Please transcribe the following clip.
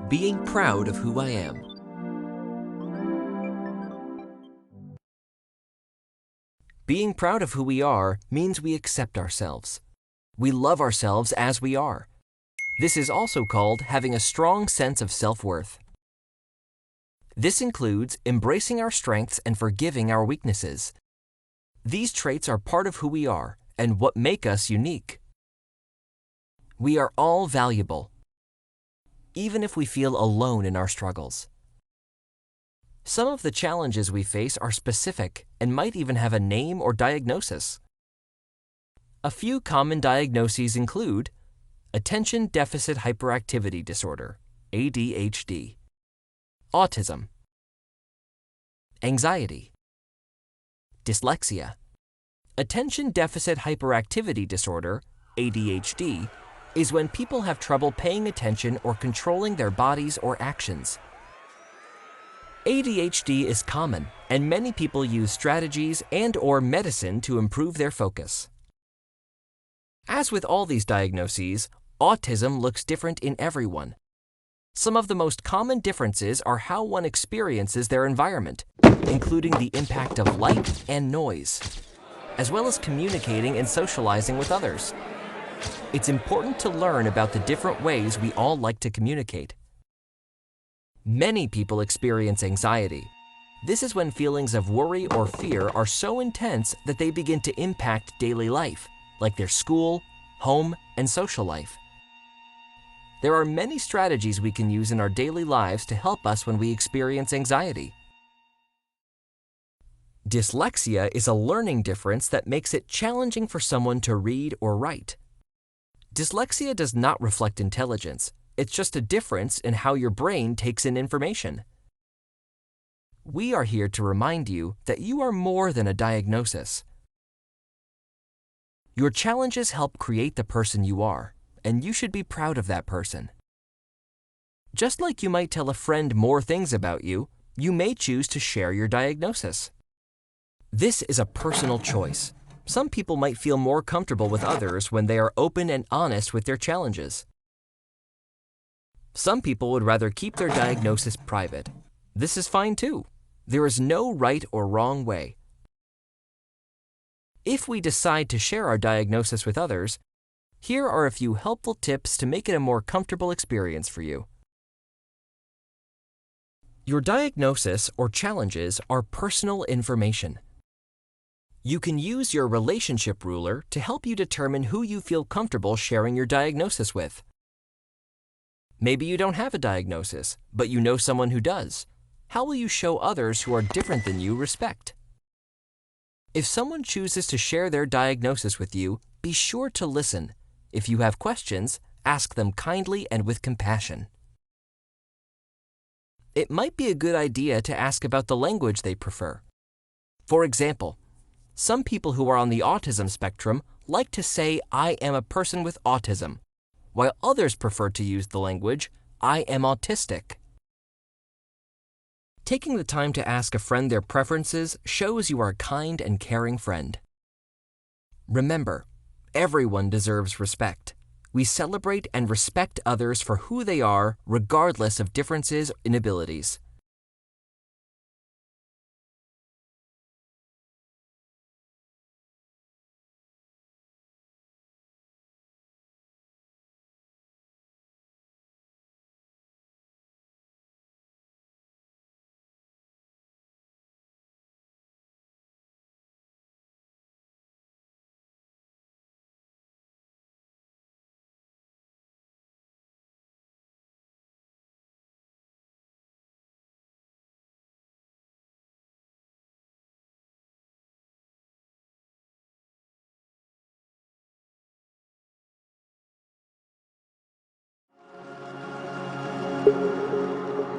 Being proud of who I am. Being proud of who we are means we accept ourselves. We love ourselves as we are. This is also called having a strong sense of self-worth. This includes embracing our strengths and forgiving our weaknesses. These traits are part of who we are and what make us unique. We are all valuable, even if we feel alone in our struggles. Some of the challenges we face are specific and might even have a name or diagnosis. A few common diagnoses include Attention Deficit Hyperactivity Disorder, ADHD, autism, anxiety, dyslexia. Attention Deficit Hyperactivity Disorder, ADHD, is when people have trouble paying attention or controlling their bodies or actions. ADHD is common, and many people use strategies and/or medicine to improve their focus. As with all these diagnoses, autism looks different in everyone. Some of the most common differences are how one experiences their environment, including the impact of light and noise, as well as communicating and socializing with others. It's important to learn about the different ways we all like to communicate. Many people experience anxiety. This is when feelings of worry or fear are so intense that they begin to impact daily life, like their school, home, and social life. There are many strategies we can use in our daily lives to help us when we experience anxiety. Dyslexia is a learning difference that makes it challenging for someone to read or write. Dyslexia does not reflect intelligence. It's just a difference in how your brain takes in information. We are here to remind you that you are more than a diagnosis. Your challenges help create the person you are, and you should be proud of that person. Just like you might tell a friend more things about you, you may choose to share your diagnosis. This is a personal choice. Some people might feel more comfortable with others when they are open and honest with their challenges. Some people would rather keep their diagnosis private. This is fine too. There is no right or wrong way. If we decide to share our diagnosis with others, here are a few helpful tips to make it a more comfortable experience for you. Your diagnosis or challenges are personal information. You can use your relationship ruler to help you determine who you feel comfortable sharing your diagnosis with. Maybe you don't have a diagnosis, but you know someone who does. How will you show others who are different than you respect? If someone chooses to share their diagnosis with you, be sure to listen. If you have questions, ask them kindly and with compassion. It might be a good idea to ask about the language they prefer. For example, some people who are on the autism spectrum like to say, "I am a person with autism," while others prefer to use the language, "I am autistic." Taking the time to ask a friend their preferences shows you are a kind and caring friend. Remember, everyone deserves respect. We celebrate and respect others for who they are, regardless of differences in abilities.